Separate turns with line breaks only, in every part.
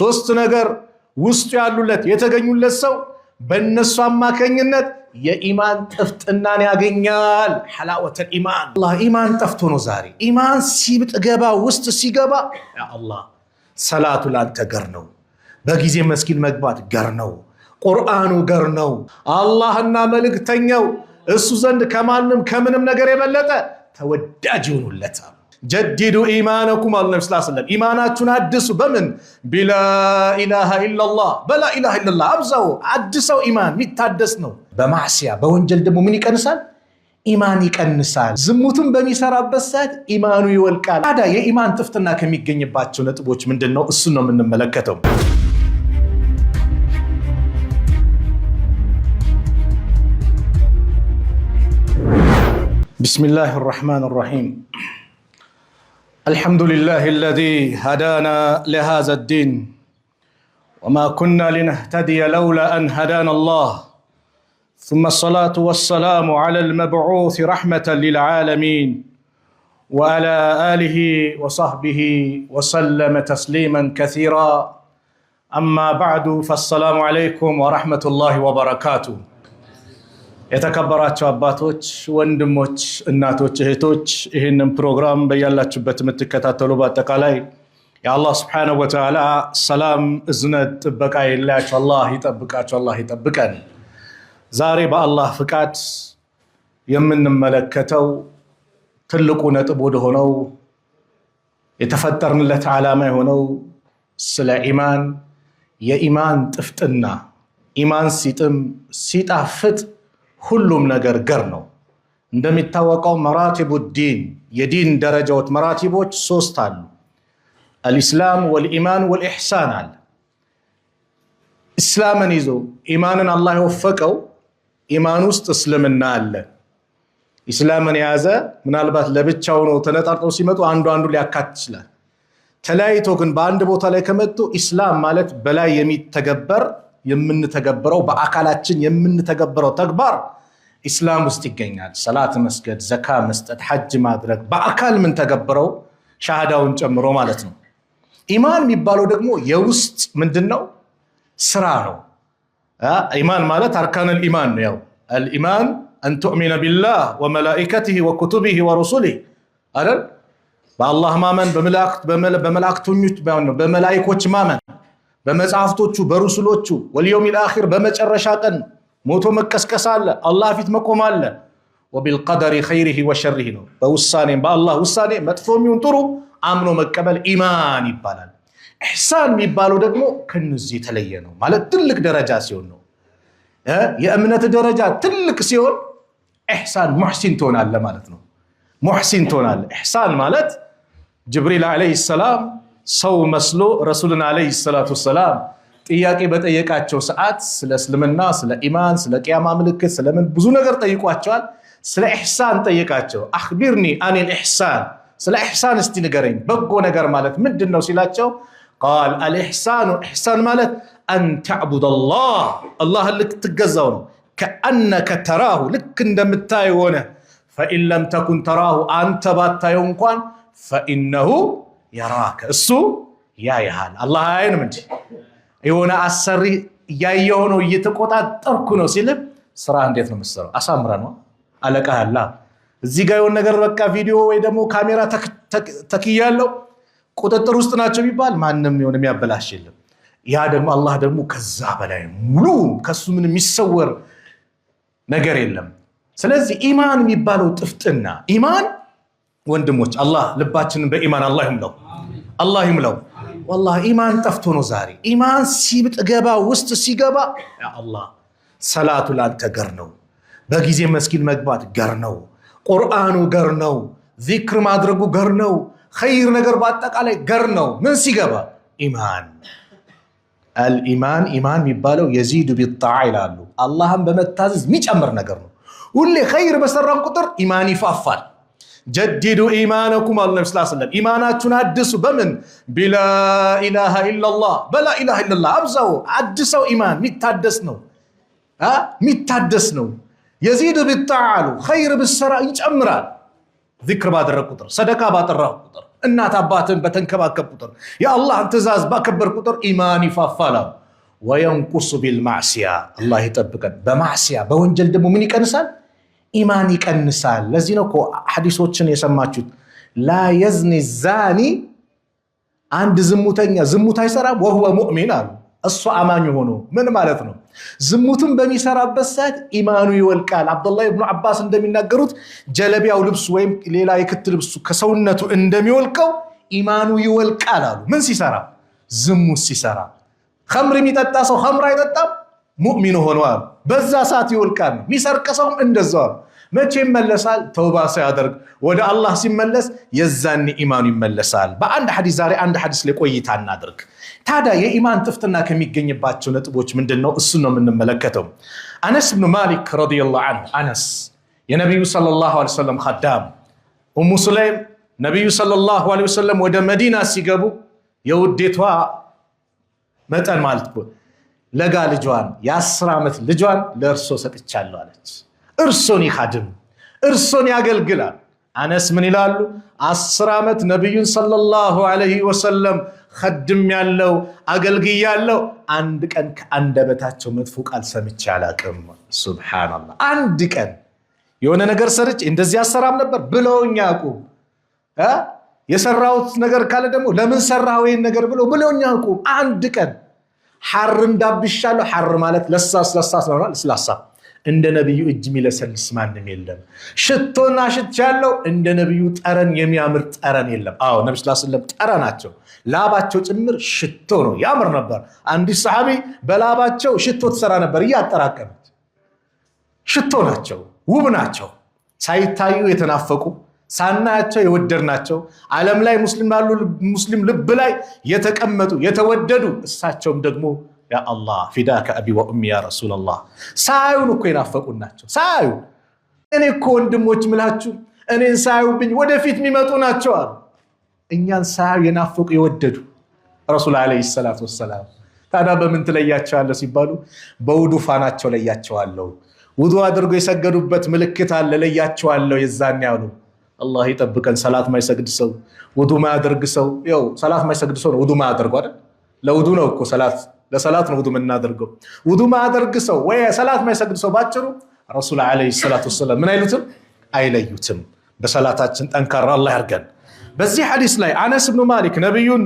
ሶስት ነገር ውስጡ ያሉለት የተገኙለት ሰው በእነሱ አማካኝነት የኢማን ጥፍጥናን ያገኛል። ሐላወተል ኢማን አላህ ኢማን ጠፍቶ ነው ዛሬ ኢማን ሲገባ ውስጥ ሲገባ ያ አላህ ሰላቱ ላንተ ገር ነው፣ በጊዜ መስጊድ መግባት ገር ነው፣ ቁርአኑ ገር ነው። አላህና መልእክተኛው እሱ ዘንድ ከማንም ከምንም ነገር የበለጠ ተወዳጅ ይሆኑለታል። ጀዲዱ ኢማነኩም አለ ነብዩ ሰለላሁ ዐለይሂ ወሰለም ኢማናችሁን አድሱ። በምን ቢላ ኢላሃ ኢላላህ በላ ኢላሃ ኢላላህ አብዛው አድሰው። ኢማን የሚታደስ ነው። በማዕሲያ በወንጀል ደግሞ ምን ይቀንሳል? ኢማን ይቀንሳል። ዝሙትን በሚሰራበት ሰዓት ኢማኑ ይወልቃል። ታዲያ የኢማን ጥፍጥና ከሚገኝባቸው ነጥቦች ምንድነው? እሱን ነው የምንመለከተው። ቢስሚላሂ ረህማኒ ረሂም الحمد لله الذي هدانا لهذا الدين وما كنا لنهتدي لولا أن هدانا الله ثم الصلاة والسلام على المبعوث رحمة للعالمين وعلى آله وصحبه وسلم تسليما كثيرا أما بعد فالسلام عليكم ورحمة الله وبركاته. የተከበራችሁ አባቶች፣ ወንድሞች፣ እናቶች፣ እህቶች ይህንን ፕሮግራም በያላችሁበት የምትከታተሉ በአጠቃላይ የአላህ Subhanahu Wa Ta'ala ሰላም እዝነት ጥበቃ ይላችሁ። አላህ ይጠብቃችሁ፣ አላህ ይጠብቀን። ዛሬ በአላህ ፍቃድ የምንመለከተው ትልቁ ነጥብ ወደ ሆነው የተፈጠርንለት ዓላማ የሆነው ስለ ኢማን የኢማን ጥፍጥና ኢማን ሲጥም ሲጣፍጥ ሁሉም ነገር ገር ነው። እንደሚታወቀው መራቲቡ ዲን የዲን ደረጃዎች መራቲቦች ሶስት አሉ። አልኢስላም ወልኢማን ወልኢሕሳን አለ። እስላምን ይዞ ኢማንን አላህ የወፈቀው ኢማን ውስጥ እስልምና አለ። ኢስላምን የያዘ ምናልባት ለብቻው ነው ተነጣጥለው ሲመጡ አንዱ ሊያካትት ይችላል። ተለያይቶ ግን በአንድ ቦታ ላይ ከመጡ ኢስላም ማለት በላይ የሚተገበር የምንተገበረው በአካላችን የምንተገበረው ተግባር ኢስላም ውስጥ ይገኛል። ሰላት መስገድ፣ ዘካ መስጠት፣ ሐጅ ማድረግ በአካል ምን ተገበረው ሻሃዳውን ጨምሮ ማለት ነው። ኢማን የሚባለው ደግሞ የውስጥ ምንድነው? ስራ ነው። ኢማን ማለት አርካኑል ኢማን ነው። ያው አልኢማን አን ቱእሚነ ቢላህ ወመላኢከቲሂ ወኩቱቢሂ ወሩሱሊሂ አይደል? በአላህ ማመን፣ በመላእክተኞች በመላእክቶች ማመን፣ በመጽሐፍቶቹ በሩሱሎቹ ወልየውሚል አኺር በመጨረሻ ቀን ሞቶ መቀስቀስ አለ፣ አላህ ፊት መቆም አለ። ወቢልቀደሪ ኸይሪሂ ወሸሪሂ ነው። በውሳኔ በአላህ ውሳኔ መጥፎም ይሁን ጥሩ አምኖ መቀበል ኢማን ይባላል። ኢሕሳን የሚባለው ደግሞ ከነዚህ የተለየ ነው። ማለት ትልቅ ደረጃ ሲሆን ነው። የእምነት ደረጃ ትልቅ ሲሆን ኢሕሳን ሙሕሲን ትሆናለህ ማለት ነው። ሙሕሲን ትሆናለህ። ኢሕሳን ማለት ጅብሪል ዓለይሂ ሰላም ሰው መስሎ ረሱልን ዓለይሂ ሰላቱ ወሰላም ጥያቄ በጠየቃቸው ሰዓት ስለ እስልምና፣ ስለ ኢማን፣ ስለ ቂያማ ምልክት፣ ስለምን ብዙ ነገር ጠይቋቸዋል። ስለ ኢሕሳን ጠየቃቸው። አኽቢርኒ አኒል ኢሕሳን፣ ስለ ኢሕሳን እስቲ ንገረኝ፣ በጎ ነገር ማለት ምንድነው ሲላቸው ቃል አልኢሕሳኑ ኢሕሳን ማለት አን ተዕቡደላህ አላህን ልክ ትገዛው ነው። ከአነከ ተራሁ ልክ እንደምታየው ሆነ። ፈኢን ለም ተኩን ተራሁ አንተ ባታየው እንኳን ፈኢነሁ የራከ እሱ ያይሃል። አላህ አይንም እንጂ የሆነ አሰሪ እያየው ነው እየተቆጣጠርኩ ነው ሲል ስራ እንዴት ነው የምትሰራው? አሳምራ ነው አለቃ ያላ እዚህ ጋር የሆነ ነገር በቃ ቪዲዮ ወይ ደግሞ ካሜራ ተክያለው ቁጥጥር ውስጥ ናቸው ቢባል ማንም የሆነ የሚያበላሽ የለም። ያ ደግሞ አላህ ደግሞ ከዛ በላይ ሙሉ ከሱ ምን የሚሰወር ነገር የለም። ስለዚህ ኢማን የሚባለው ጥፍጥና ኢማን ወንድሞች አላህ ልባችንን በኢማን አላህ ይምለው፣ አላህ ይምለው። والله ኢማን ጠፍቶ ነው ዛሬ ኢማን ሲገባ ውስጥ ሲገባ ያ አላህ ሰላቱ ላንተ ገር ነው፣ በጊዜ መስጊድ መግባት ገር ነው፣ ቁርአኑ ገር ነው፣ ዚክር ማድረጉ ገር ነው፣ ኸይር ነገር በአጠቃላይ ገር ነው። ምን ሲገባ ኢማን አልኢማን ኢማን የሚባለው የዚዱ ቢጣዓ ይላሉ። አላህን በመታዘዝ የሚጨምር ነገር ነው። ሁሌ ኸይር በሰራን ቁጥር ኢማን ይፋፋል። ጀዲዱ ኢማነኩም አለ ነብዩ ሰለላሁ ዐለይሂ ወሰለም ኢማናችሁን አድሱ። በምን ቢላ ኢላሃ ኢላላህ በላ ኢላሃ ኢላላህ አብዛው አድሰው። ኢማን የሚታደስ ነው፣ የሚታደስ ነው። የዚዱ ቢጣዓ ኸይር ብሰራ ይጨምራል። ዚክር ባደረግ ቁጥር፣ ሰደቃ ባጠራህ ቁጥር፣ እናት አባትን በተንከባከብ ቁጥር የአላህን ትእዛዝ ባከበር ቁጥር ኢማን ይፋፋል። ወየንቁሱ ቢልማዕሲያ አላህ ይጠብቀን። በማዕሲያ በወንጀል ደግሞ ምን ይቀንሳል? ኢማን ይቀንሳል። ለዚህ ነው እኮ ሐዲሶችን የሰማችሁት ላ የዝኒ ዛኒ አንድ ዝሙተኛ ዝሙት አይሰራም ወሁወ ሙእሚን አሉ እሱ አማኝ ሆኖ። ምን ማለት ነው? ዝሙትን በሚሰራበት ሰዓት ኢማኑ ይወልቃል። አብዱላህ ኢብኑ አባስ እንደሚናገሩት ጀለቢያው ልብሱ ወይም ሌላ የክት ልብሱ ከሰውነቱ እንደሚወልቀው ኢማኑ ይወልቃል አሉ። ምን ሲሰራ? ዝሙት ሲሰራ። ኸምር የሚጠጣ ሰው ኸምር አይጠጣም ሙእሚን ሆኖ አሉ። በዛ ሰዓት ይወልቃል። የሚሰርቅ ሰውም እንደዛው አሉ። መቼ ይመለሳል? ተውባ ሲያደርግ ወደ አላህ ሲመለስ የዛኔ ኢማኑ ይመለሳል። በአንድ ሐዲስ ዛሬ አንድ ሐዲስ ላይ ቆይታ እናድርግ። ታዲያ የኢማን ጥፍትና ከሚገኝባቸው ነጥቦች ምንድነው? እሱ ነው የምንመለከተው። አነስ ብኑ ማሊክ ረዲየላሁ ዐንሁ አነስ የነብዩ ሰለላሁ ዐለይሂ ወሰለም ኸዳም ኡሙ ሱለይም ነብዩ ሰለላሁ ዐለይሂ ወሰለም ወደ መዲና ሲገቡ የውዴቷ መጠን ማለት ነው ለጋ ልጇን የ10 ዓመት ልጇን ለእርሶ ሰጥቻለሁ አለች። እርሶን ይኻድም እርሶን ያገልግላል። አነስ ምን ይላሉ? 10 ዓመት ነብዩን ሰለላሁ ዐለይሂ ወሰለም ኸድም ያለው አገልግይ ያለው አንድ ቀን ከአንደበታቸው መጥፎ ቃል ሰምቼ አላቅም። ሱብሃንአላህ። አንድ ቀን የሆነ ነገር ሰርች እንደዚህ አሰራም ነበር ብለውኛ አቁም የሰራውት ነገር ካለ ደግሞ ለምን ሰራው ይሄን ነገር ብለውኛ አቁም። አንድ ቀን ሐር እንዳብሻለሁ። ሐር ማለት ለስላሳ ነው። ለስላሳ እንደ ነብዩ እጅ የሚለሰልስ ማንም የለም። ሽቶና ሽቻለሁ እንደ ነብዩ ጠረን የሚያምር ጠረን የለም። አዎ ነብዩ ሰለላሁ ዐለይሂ ወሰለም ጠረናቸው ላባቸው ጭምር ሽቶ ነው፣ ያምር ነበር። አንዲ ሰሃቢ በላባቸው ሽቶ ተሰራ ነበር እያጠራቀመች። ሽቶ ናቸው፣ ውብ ናቸው፣ ሳይታዩ የተናፈቁ ሳናያቸው የወደድናቸው ዓለም ላይ ሙስሊም ልብ ላይ የተቀመጡ የተወደዱ እሳቸውም ደግሞ ያ አላህ ፊዳከ አቢ ወኡሚ ያ ረሱላላህ ሳዩን እኮ የናፈቁን ናቸው። ሳዩ እኔ እኮ ወንድሞች ምላችሁ እኔን ሳዩብኝ ወደፊት የሚመጡ ናቸው አሉ። እኛን ሳዩ የናፈቁ የወደዱ ረሱል አለይሂ ሰላቱ ወሰላም። ታዲያ በምን ትለያቸዋለህ ሲባሉ በውዱ ፋናቸው ለያቸዋለሁ። ውዱ አድርጎ የሰገዱበት ምልክት አለ ለያቸዋለሁ። የዛን ያሉ አላህ ይጠብቀን። ሰላት ማይሰግድ ሰው ውዱ ማያደርግ ሰው ያው ሰላት ማይሰግድ ሰው ነው ውዱ ማያደርግ አይደል? ለውዱ ነው እኮ ሰላት ለሰላት ነው ውዱ የምናደርገው። ውዱ ማያደርግ ሰው ወይ ሰላት ማይሰግድ ሰው ባጭሩ ረሱል አለይሂ ሰላቱ ወሰላም ምን አይሉትም? አይለዩትም። በሰላታችን ጠንካራ አላህ ያርገን። በዚህ ሐዲስ ላይ አነስ ብኑ ማሊክ ነብዩን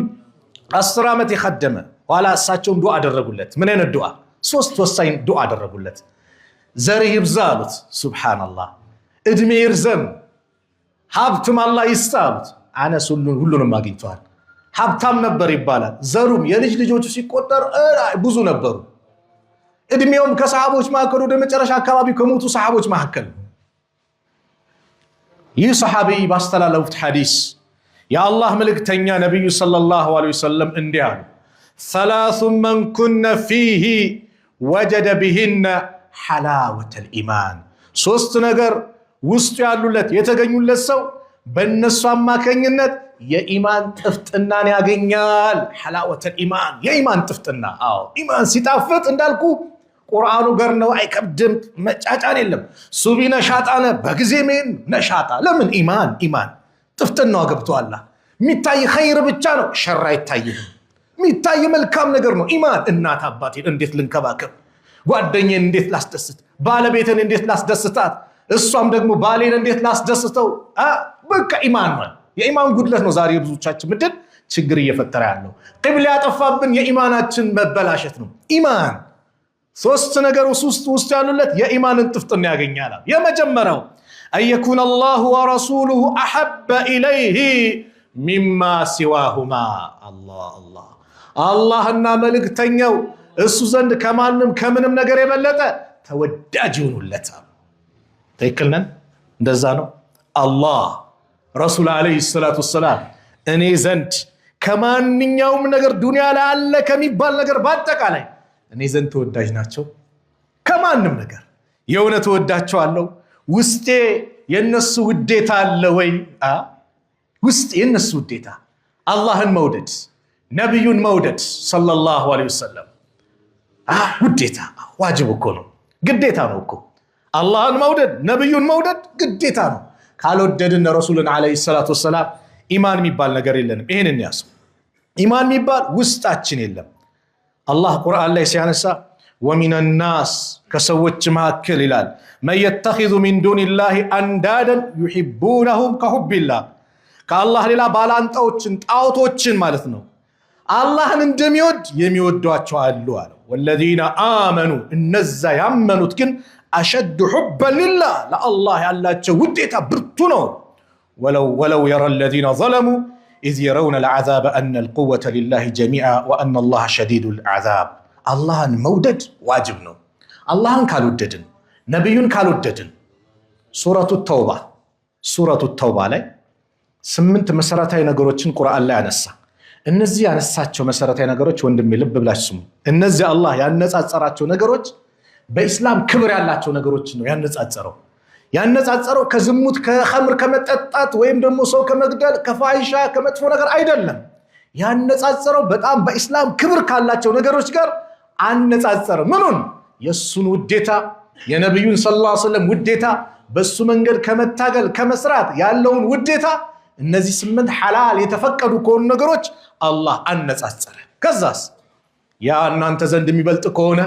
10 ዓመት የኸደመ ኋላ እሳቸውም ዱዓ አደረጉለት። ምን አይነት ዱዓ? 3 ወሳኝ ዱዓ አደረጉለት። ዘርህ ይብዛ አሉት። ሱብሃንአላህ። እድሜ ይርዘም፣ ሀብትም አላህ ይስጥ አሉት። አነስ ሁሉንም አግኝተዋል። ሀብታም ነበር ይባላል። ዘሩም የልጅ ልጆቹ ሲቆጠር ብዙ ነበሩ። እድሜውም ከሰሃቦች መካከል ወደ መጨረሻ አካባቢ ከሞቱ ሰሃቦች መካከል። ይህ ሰሃቢ ባስተላለፉት ሐዲስ የአላህ መልእክተኛ ነብዩ ሰለላሁ ዐለይሂ ወሰለም እንዲህ አሉ፣ ሰላሱ መን ኩነ ፊህ ወጀደ ቢሂነ ሐላወተል ኢማን። 3 ነገር ውስጡ ያሉለት የተገኙለት ሰው በእነሱ አማካኝነት የኢማን ጥፍጥናን ያገኛል። ሐላወተል ኢማን የኢማን ጥፍጥና። አዎ ኢማን ሲጣፍጥ እንዳልኩ ቁርአኑ ገር ነው፣ አይከብድም፣ መጫጫን የለም። ሱቢ ነሻጣነ በጊዜ ምን ነሻጣ። ለምን? ኢማን ጥፍጥናው ገብቷል። የሚታይ ኸይር ብቻ ነው፣ ሸር አይታይም። የሚታይ መልካም ነገር ነው ኢማን። እናት አባቴን እንዴት ልንከባከብ፣ ጓደኛዬን እንዴት ላስደስት፣ ባለቤትን እንዴት ላስደስታት፣ እሷም ደግሞ ባሌን እንዴት ላስደስተው። በቃ ኢማን ነው። የኢማን ጉድለት ነው ዛሬ ብዙዎቻችን ምድር ችግር እየፈጠረ ያለው። ቂብላ ያጠፋብን የኢማናችን መበላሸት ነው። ኢማን 3 ነገር ውስጥ ያሉለት የኢማንን ጥፍጥና ያገኛል። የመጀመሪያው አየኩን አላሁ ወረሱሉሁ አሐበ ኢለይሂ ሚማ ሲዋሁማ። አላህና መልእክተኛው እሱ ዘንድ ከማንም ከምንም ነገር የበለጠ ተወዳጅ ይሆኑለታል። ትክክል ነን? እንደዛ ነው። አላህ ረሱል አለይሂ ሰላቱ ወሰላም እኔ ዘንድ ከማንኛውም ነገር ዱንያ ላይ አለ ከሚባል ነገር በአጠቃላይ እኔ ዘንድ ተወዳጅ ናቸው። ከማንም ነገር የእውነት ወዳቸዋለሁ። ውስጤ የነሱ ውዴታ አለ ወይ? ውስጤ የነሱ ውዴታ፣ አላህን መውደድ፣ ነብዩን መውደድ ሰለላሁ ዐለይሂ ወሰለም ውዴታ ዋጅብ እኮ ነው፣ ግዴታ ነው እኮ። አላህን መውደድ ነብዩን መውደድ ግዴታ ነው። ካልወደድን ረሱልን ዐለይሂ ሰላቱ ወሰላም ኢማን የሚባል ነገር የለንም። ይሄን እንያዝ። ኢማን የሚባል ውስጣችን የለም። አላህ ቁርአን ላይ ሲያነሳ ወሚነ ናስ ከሰዎች መካከል ይላል መን የተኺዙ ሚን ዱኒላሂ አንዳደን ዩሂቡነሁም ከሁቢላህ ከአላህ ሌላ ባላንጣዎችን ጣዖቶችን ማለት ነው አላህን እንደሚወድ የሚወዷቸው አሉ አለ። ወለዚነ አመኑ እነዛ ያመኑት ግን አሸዱ ሑበን ሊላህ ለአላህ ያላቸው ውዴታ ብርቱ ነው። ወለው የረ ለዚነ ዘለሙ ኢዝ የረውነ ልዓዛበ አነ ልቁወተ ሊላሂ ጀሚዓ ወአነ አላህ ሸዲዱ ልዓዛብ። አላህን መውደድ ዋጅብ ነው። አላህን ካልወደድን ነቢዩን ካልወደድን ሱረቱ ተውባ ላይ 8 መሰረታዊ ነገሮችን ቁርአን ላይ አነሳ። እነዚህ ያነሳቸው መሰረታዊ ነገሮች ወንድሜ ልብ ብላችሁ ስሙ። እነዚህ አላህ ያነጻጸራቸው ነገሮች በኢስላም ክብር ያላቸው ነገሮች ነው ያነጻጸረው ከዝሙት ከኸምር ከመጠጣት ወይም ደግሞ ሰው ከመግደል ከፋይሻ ከመጥፎ ነገር አይደለም። ያነጻጸረው በጣም በኢስላም ክብር ካላቸው ነገሮች ጋር አነጻጸረ። ምኑን? የሱን ውዴታ የነብዩን ሰለላሁ ዐለይሂ ወሰለም ውዴታ በሱ መንገድ ከመታገል ከመስራት ያለውን ውዴታ እነዚህ 8 ሐላል የተፈቀዱ ከሆኑ ነገሮች አላህ አነጻጸረ። ከዛስ ያ እናንተ ዘንድ የሚበልጥ ከሆነ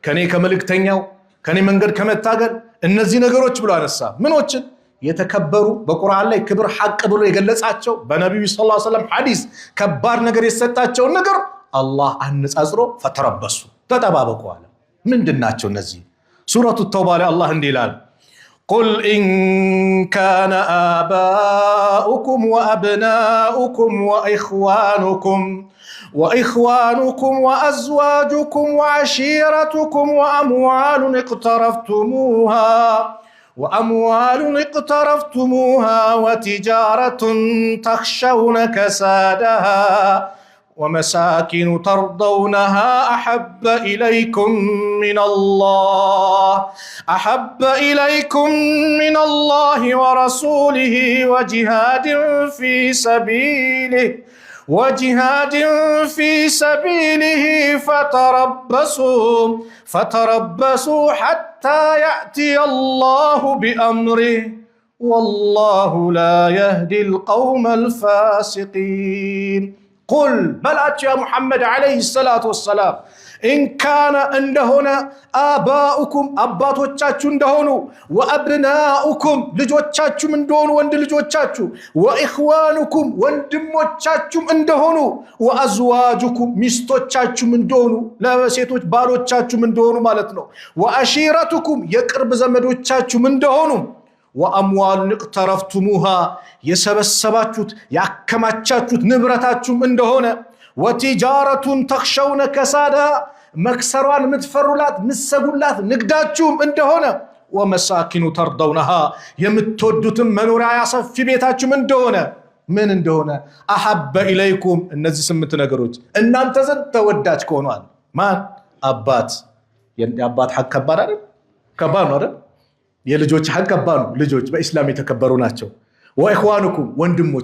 ከኔ ከመልእክተኛው ከኔ መንገድ ከመታገል እነዚህ ነገሮች ብሎ አነሳ። ምኖችን? የተከበሩ በቁርአን ላይ ክብር ሐቅ ብሎ የገለጻቸው በነብዩ ሰለላሁ ዐለይሂ ወሰለም ሐዲስ ከባድ ነገር የሰጣቸው ነገር አላህ አነጻጽሮ ፈተረበሱ ተጠባበቁ አለ። ምንድናቸው እነዚህ? ሱረቱ ተውባ ላይ አላህ እንዲህ ይላል قل إن كان آباؤكم وأبناؤكم وإخوانكم وأزواجكم وعشيرتكم وأموال اقترفتموها وتجارة تخشون كسادها ومساكن ترضونها أحب إليكم من الله ورسوله وجهاد في سبيله فتربصوا حتى يأتي الله بأمره والله لا يهدي القوم الفاسقين قل بلات يا محمد عليه الصلاة والسلام إن كان عندهن آباؤكم أباتوچاچو عندهونو وأبناؤكم ልጆቻችሁ እንደሆኑ ወንድ ልጆቻችሁ وإخوانكم ወንድሞቻችሁ እንደሆኑ وأزواجكم ሚስቶቻችሁ እንደሆኑ ለሴቶች ባሎቻችሁ እንደሆኑ ማለት ነው وعشيرتكم የቅርብ ዘመዶቻችሁ እንደሆኑ وأموال اقترفتموها የሰበሰባችሁት ያከማቻችሁት ንብረታችሁም እንደሆነ وتجارة تخشون كسادها مكسران متفرولات مسقولات نقداتشوم اندهونا ومساكن ترضونها يمتودتم منورا يصف في بيتاتشوم اندهونا من اندهونا أحب إليكم النزي سمت نقروج ان انتزن توداج كونوان ما أبات أبات حق كبار نورا يلجوج حق كبار لجوج بإسلامي تكبروناتشو وإخوانكم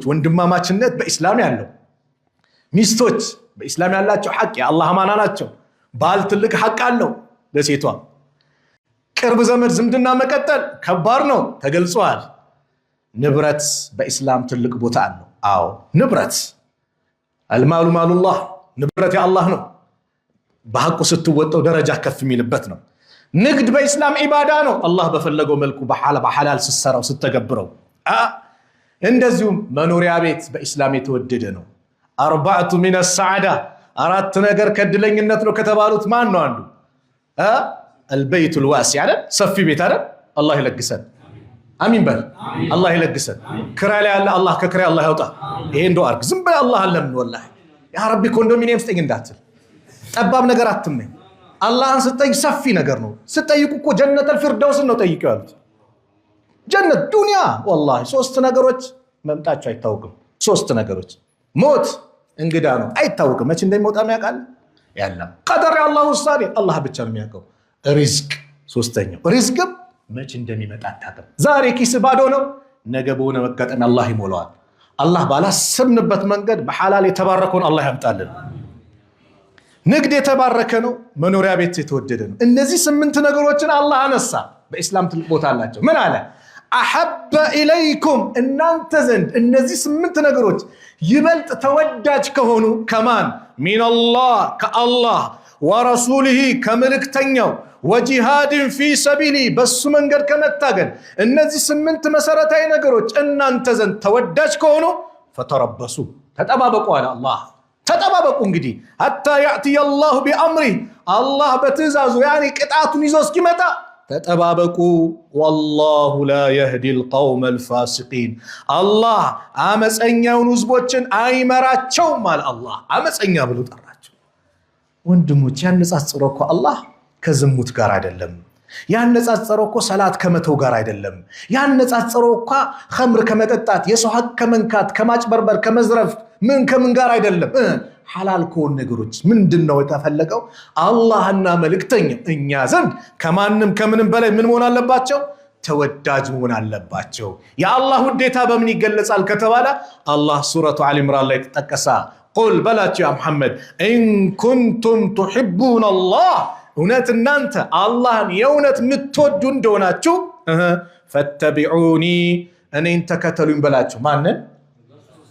وندماماتشنت بإسلامي عنه ሚስቶች በእስላም ያላቸው ሐቅ የአላህ አማና ናቸው። ባል ትልቅ ሐቅ አለው ለሴቷ። ቅርብ ዘመድ ዝምድና መቀጠል ከባድ ነው ተገልጿል። ንብረት በእስላም ትልቅ ቦታ አለው። አዎ ንብረት አልማሉ ማሉላህ ንብረት የአላህ ነው። በሐቁ ስትወጣው ደረጃ ከፍ የሚልበት ነው። ንግድ በእስላም ዒባዳ ነው። አላህ በፈለገው መልኩ በሐላል ስትሰራው ስትተገብረው። እንደዚሁም መኖሪያ ቤት በእስላም የተወደደ ነው። أربعة من السعادة أردت نجر كدلين نتلو كتبالوت ما أنه عنده البيت الواسع على صفي بيت على الله يلقسن آمين بل الله يلقسن كرا لي الله ككرا الله يوطا إيه دو أرك زنبل الله علمني والله يا ربي كوندومينيوم ستيجن داتل أباب نجرات تمني الله أن ستيج صفي نجرنو ستيجكو جنة الفردوس إنه تيجي قالت جنة الدنيا والله سوست نجروت ممتاز شيء توقم سوست نجروت موت እንግዳ ነው አይታወቅም መቼ እንደሚሞት ያውቃል ያለም ቀደር ያላህ ውሳኔ አላህ ብቻ ነው የሚያውቀው ሪዝቅ ሶስተኛው ሪዝቅም መቼ እንደሚመጣ አታውቅም ዛሬ ኪስ ባዶ ነው ነገ በሆነ መጋጠም አላህ ይሞላዋል አላህ ባላሰብንበት መንገድ በሐላል የተባረከውን አላህ ያምጣልን ንግድ የተባረከ ነው መኖሪያ ቤት የተወደደ ነው እነዚህ 8 ነገሮችን አላህ አነሳ በእስላም ትልቅ ቦታ አላቸው ምን አለ አሐበ ኢለይኩም እናንተ ዘንድ እነዚህ 8 ነገሮች ይበልጥ ተወዳጅ ከሆኑ ከማን ሚነላህ ከአላህ ወረሱሊሂ ከመልእክተኛው ወጂሃድን ፊ ሰቢሊ በሱ መንገድ ከመታገል እነዚህ 8 መሰረታዊ ነገሮች እናንተ ዘንድ ተወዳጅ ከሆኑ ፈተረበሱ ተጠባበቁ አለ አላህ ተጠባበቁ እንግዲህ ሐታ ያእቲየ አላሁ ቢአምሪህ አላህ በትእዛዙ ያኒ ቅጣቱን ይዞ እስኪመጣ ተጠባበቁ ወላሁ ላ የህዲል ቀውመል ፋሲቂን አላህ አመፀኛውን ህዝቦችን አይመራቸውም አለ አላህ አመፀኛ ብሎ ጠራቸው ወንድሞች ያነጻጽረው እኮ አላህ ከዝሙት ጋር አይደለም ያነጻጽረው እኮ ሰላት ከመተው ጋር አይደለም ያነጻጽረው እኮ ኸምር ከመጠጣት የሰው ሐቅ ከመንካት ከማጭበርበር ከመዝረፍ ከምን ጋር አይደለም ሐላል ከሆኑ ነገሮች ምንድነው የተፈለገው አላህና መልእክተኛው እኛ ዘንድ ከማንም ከምንም በላይ ምን መሆን አለባቸው ተወዳጅ መሆን አለባቸው የአላህ ውዴታ በምን ይገለጻል ከተባለ አላህ ሱረቱ አሊ ኢምራን ላይ ተጠቀሰ ቁል በላቸው ያ መሐመድ ኢን ኩንቱም ቱሂቡነ አላህ እውነት እናንተ አላህን የእውነት የምትወዱ እንደሆናችሁ ፈተቢዑኒ እኔን ተከተሉኝ በላቸው ማንን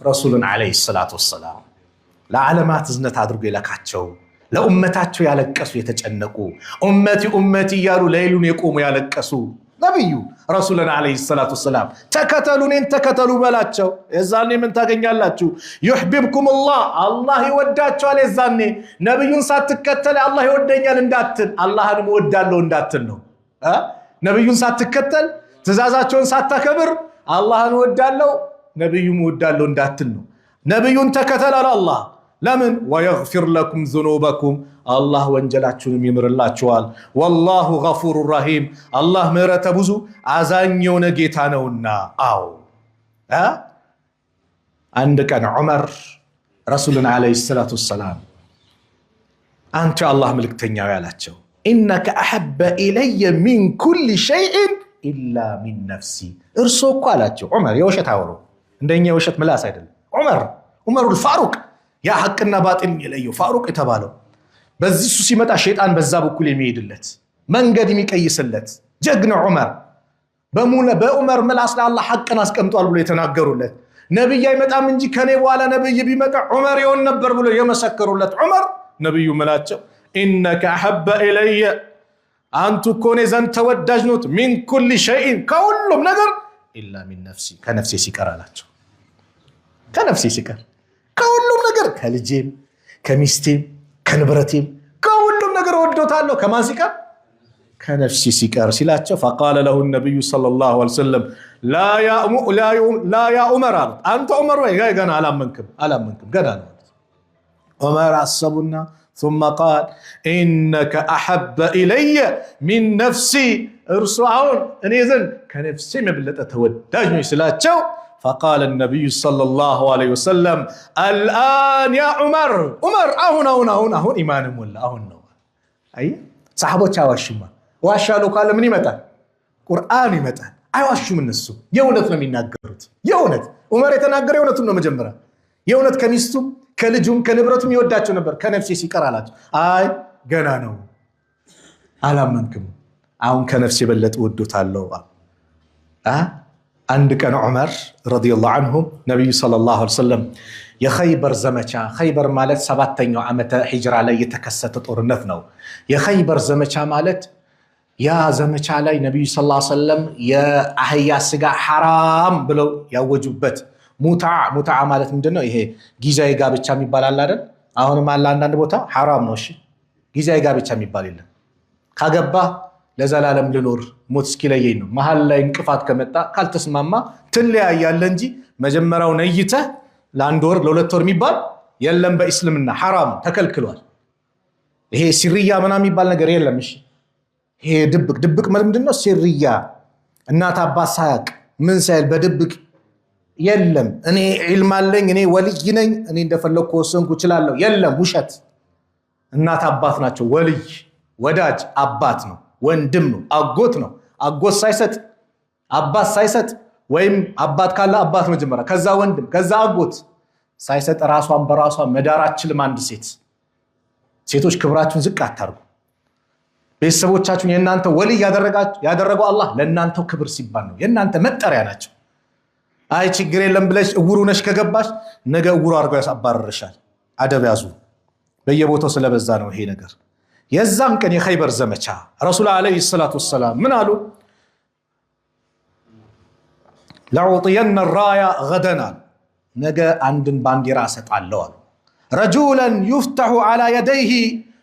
ረሱልን አለይሂ ሰላቱ ወሰላም ለዓለማት እዝነት አድርጎ የላካቸው ለኡመታቸው ያለቀሱ የተጨነቁ ኡመቲ ኡመቲ እያሉ ለይሉን የቆሙ ያለቀሱ ነብዩ ረሱልን አለይሂ ሰላቱ ወሰላም ተከተሉ እኔን ተከተሉ በላቸው የዛኔ ምን ታገኛላችሁ ይህቢብኩም አላህ ይወዳቸዋል የዛኔ ነብዩን ሳትከተል አላህ ይወደኛል እንዳትል አላህንም እወዳለሁ እንዳትል ነው ነብዩን ሳትከተል ትእዛዛቸውን ሳታከብር አላህን እወዳለሁ ነብዩን እወዳለሁ እንዳትል ነው ነብዩን ተከተል አላህ ለምን ወይግፊር ለኩም ذنوبكم አላህ ወንጀላችሁንም ይምርላችኋል ወላሁ ገፉር ረሂም አላህ ምህረተ ብዙ አዛኝ የሆነ ጌታ ነውና አው አንድ ቀን ዑመር ረሱልን አለይሂ ሰላቱ ወሰላም አንተ አላህ መልእክተኛው ያላቸው ኢነከ አሐበ ኢለየ ሚን ኩል ሸይء ኢላ ሚን ነፍሲ እርሶ እኮ አላቸው ዑመር የውሸት አወሩ እንደኛ የውሸት ምላስ አይደለም ዑመሩል ፋሩቅ ያ ሐቅና ባጢል የለየው ፋሩቅ የተባለው በዚህ ሱ ሲመጣ ሸይጣን በዛ በኩል የሚሄድለት መንገድ የሚቀይስለት ጀግና ዑመር በዑመር ምላስ ላይ አላህ ሐቅን አስቀምጧል ብሎ የተናገሩለት ነብይ አይመጣም እንጂ ከኔ በኋላ ነብይ ቢመጣ ዑመር ይሆን ነበር ብሎ የመሰከሩለት ዑመር ነብዩ ምላቸው ኢነከ አሐበ ኢለየ አንቱ ኮኔ ዘንድ ተወዳጅ ኖት ሚን ኩል ሸይء ከሁሉም ነገር ኢላ ሚን ነፍሲ ከነፍሴ ሲቀር አላቸው ከነፍሴ ሲቀር ከሁሉም ነገር ከልጄም ከሚስቴም ከንብረቴም ከሁሉም ነገር ወዶታለሁ ከማን ሲቀር ከነፍሲ ሲቀር ሲላቸው فقال له النبي صلى الله عليه وسلم لا يا عمر አንተ ዑመር ወይ ገና አላመንክም ገና ነው ዑመር አሰቡና ثم قال انك احب الي من نفسي እርሱ አሁን እኔ ዘንድ ከነፍሴ የበለጠ ተወዳጅ ነው ሲላቸው فقال النبي صلى الله عليه وسلم الآن يا عمر አሁን ኢማን ሞላ አሁን ነው አይ ሰሃቦች አዋሽማ ዋሻሉ ካለ ምን ይመጣል ቁርአን ይመጣል አይዋሹም እነሱ የእውነት ነው የሚናገሩት የእውነት ዑመር የተናገረው የእውነቱን ነው መጀመሪያ የእውነት ከሚስቱም ከልጁም ከንብረቱም ይወዳቸው ነበር ከነፍሴ ሲቀር አላቸው አይ ገና ነው አላመንክም አሁን ከነፍሴ የበለጠ ወዶታለሁ አንድ ቀን ዑመር ረዲየላሁ ዐንሁ ነብዩ ሰለላሁ ዐለይሂ ወሰለም የኸይበር ዘመቻ ኸይበር ማለት 7ኛው ዓመተ ሂጅራ ላይ የተከሰተ ጦርነት ነው የኸይበር ዘመቻ ማለት ያ ዘመቻ ላይ ነብዩ ሰለላሁ ዐለይሂ ወሰለም የአህያ ስጋ حرام ብለው ያወጁበት ሙታዓ ማለት ምንድነው ይሄ ጊዜያዊ ጋብቻ የሚባል አለ አይደል አሁንም አለ አንዳንድ ቦታ حرام ነው እሺ ጊዜያዊ ጋብቻ የሚባል የለም ካገባ ለዘላለም ልኖር ሞት እስኪለየኝ ነው መሃል ላይ እንቅፋት ከመጣ ካልተስማማ ትለያያለህ እንጂ መጀመሪያው ነይተ ለአንድ ወር ለሁለት ወር የሚባል የለም በእስልምና حرام ተከልክሏል ይሄ ሲሪያ ምናምን የሚባል ነገር የለም እሺ ይሄ ድብቅ ምንድነው ሲሪያ እናት አባት ሳያቅ ምን ሳይል በድብቅ የለም እኔ ዒልም አለኝ እኔ ወልይ ነኝ እኔ እንደፈለኩ ወሰንኩ እችላለሁ የለም ውሸት እናት አባት ናቸው ወልይ ወዳጅ አባት ነው ወንድም ነው አጎት ነው አጎት ሳይሰጥ አባት ሳይሰጥ ወይም አባት ካለ አባት መጀመሪያ ከዛ ወንድም ከዛ አጎት ሳይሰጥ ራሷን በራሷ መዳር አትችልም አንድ ሴቶች ክብራችሁን ዝቅ አታርጉ ቤተሰቦቻችሁን የእናንተ ወልይ ያደረገው አላህ ለእናንተው ክብር ሲባል ነው። የእናንተ መጠሪያ ናቸው። አይ ችግር የለም ብለሽ እውሩ ነሽ ከገባሽ ነገ እውሩ አድርገው ያሳባርርሻል። አደብ ያዙ። በየቦታው ስለበዛ ነው ይሄ ነገር። የዛን ቀን የኸይበር ዘመቻ ረሱል አለይሂ ሰላቱ ወሰላም ምን አሉ? ለዑጥየነ ራያ ገደና ነገ አንድን ባንዲራ እሰጣለሁ አሉ። ረጁለን ዩፍተሑ ዐላ የደይሂ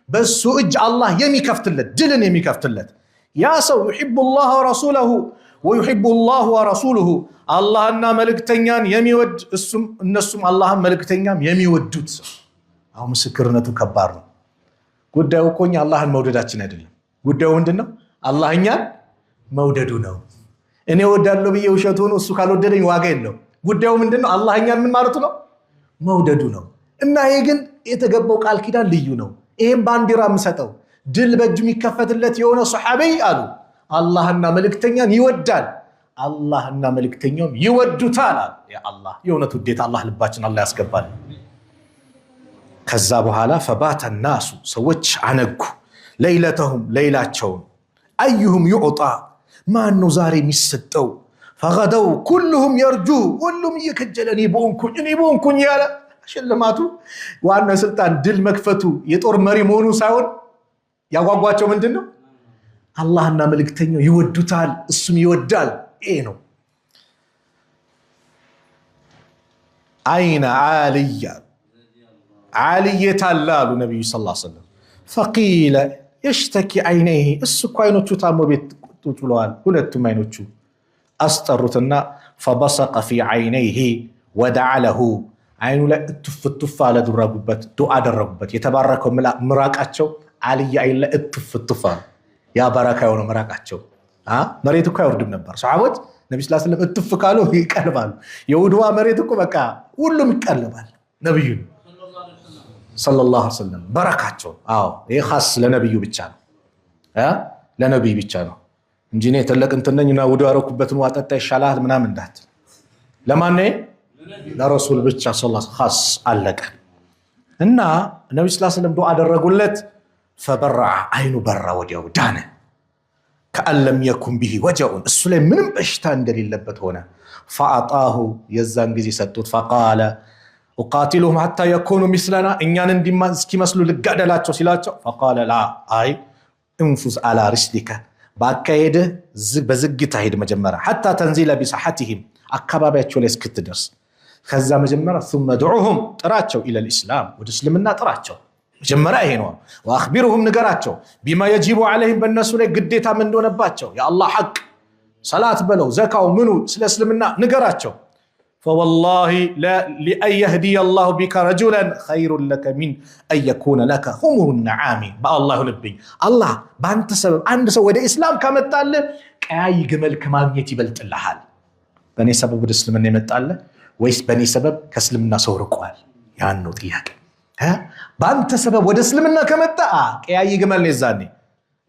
በሱ እጅ አላህ የሚከፍትለት ድልን የሚከፍትለት ያ ሰው ዩሒቡ ላህ ወረሱለሁ ወዩሒቡ ላሁ ወረሱሉሁ አላህና መልእክተኛን የሚወድ እነሱም አላህን መልእክተኛም የሚወዱት ሰው። አሁን ምስክርነቱ ከባድ ነው። ጉዳዩ እኮ እኛ አላህን መውደዳችን አይደለም። ጉዳዩ ምንድነው? አላህ እኛን መውደዱ ነው። እኔ ወዳለሁ ብዬ ውሸት ሆኖ እሱ ካልወደደኝ ዋጋ የለው። ጉዳዩ ምንድነው? አላህ እኛን ምን ማለቱ ነው? መውደዱ ነው። እና ይሄ ግን የተገባው ቃል ኪዳን ልዩ ነው። ይሄን ባንዲራ የምሰጠው ድል በእጁ የሚከፈትለት የሆነ ሱሐቢይ አሉ አላህና መልእክተኛን ይወዳል፣ አላህና መልእክተኛውም ይወዱታል አሉ። ያ አላህ የእውነት ውዴታ አላህ ልባችን አላህ ያስገባል። ከዛ በኋላ ፈባተ ናሱ ሰዎች አነጉ ለይለተሁም ሌላቸውን አዩሁም ዩዕጣ ማን ነው ዛሬ የሚሰጠው? ፈገደው ኩሉሁም የርጁ ሁሉም እየከጀለ እኔ በሆንኩኝ ያለ ሽልማቱ ዋና ስልጣን ድል መክፈቱ የጦር መሪ መሆኑ ሳይሆን ያጓጓቸው ምንድን ነው? አላህና መልእክተኛው ይወዱታል፣ እሱም ይወዳል። ይሄ ነው። አይነ አልያ አልየ ታላሉ ነብዩ ሰለላሁ ዐለይሂ ወሰለም ፈቂለ የሽተኪ አይነይሂ እሱ እኮ አይኖቹ ታሞ ቤት ቁጭ ብለዋል። ሁለቱም አይኖቹ አስጠሩትና ፈበሰቀ ፊ አይነይሂ ወደዓ ለሁ አይኑ ላይ እትፍትፍ አለ ዱዓ አደረጉበት። የተባረከው ምራቃቸው አልይ አይን ላይ እትፍትፍ አለ። ያ በረካ የሆነ ምራቃቸው መሬት እኮ አይወርድም ነበር። ሰሃቦች ነብዩ ሰለላሁ ዐለይሂ ወሰለም እትፍ ካሉ ይቀልባሉ። የውድዋ መሬት እኮ በቃ ሁሉም ይቀልባል። ነብዩ ሰለላሁ ዐለይሂ ወሰለም በረካቸው። ይሄ ኻስ ለነብዩ ብቻ ነው፣ ለነብዩ ብቻ ነው እንጂ እኔ ትልቅ እንትን ነኝና ውዱ ያረኩበትን ዋጠጣ ይሻላል ምናምን እንዳት ለማን ነው? ለረሱል ብቻ ሰለላሁ ዐለይሂ ወሰለም ኻስ አለቀ። እና ነብዩ ሰለላሁ ዐለይሂ ወሰለም ዱዓ አደረጉለት። ፈበራ አይኑ በራ ወዲያው ዳነ። ከአለም የኩን ቢሂ ወጀኡን እሱ ላይ ምንም በሽታ እንደሌለበት ሆነ። ፈአጣሁ የዛን ጊዜ ሰጡት። ፈቃለ ኡቃቲሉሁም ሐታ የኩኑ ሚስለና እኛን እስኪመስሉ ልጋደላቸው ሲላቸው ፈቃለ ላ አይ እንፉዝ አላ ሪስሊከ በአካሄድህ በዝግታ ሄድ መጀመሪያ ሐታ ተንዚለ ቢሰሐቲሂም አካባቢያቸው ላይ እስክትደርስ ከዛ መጀመሪያ ثم دعوهم ጥራቸው ኢለል ኢስላም ወደ እስልምና ጥራቸው መጀመሪያ ይሄ ነው። ወአኽቢሩሁም ንገራቸው ቢማ የጂቡ ዐለይሂም በእነሱ ላይ ግዴታ ምን እንደሆነባቸው የአላህ ሐቅ ሰላት በለው ዘካው ምኑ ስለ እስልምና ንገራቸው። فوالله لأن يهدي الله بك رجلا خير لك من أن يكون لك حمر النعام بالله ልብኝ አላህ በአንተ ሰበብ አንድ ሰው ወደ እስላም ካመጣለ ቀያይ ግመል ከማግኘት ይበልጥልሃል። በእኔ ሰበብ ወደ እስልምና ይመጣለ ወይስ በእኔ ሰበብ ከእስልምና ሰው ርቋል? ያን ነው ጥያቄ። በአንተ ሰበብ ወደ እስልምና ከመጣ ቀያይ ግመል ነው የዛኔ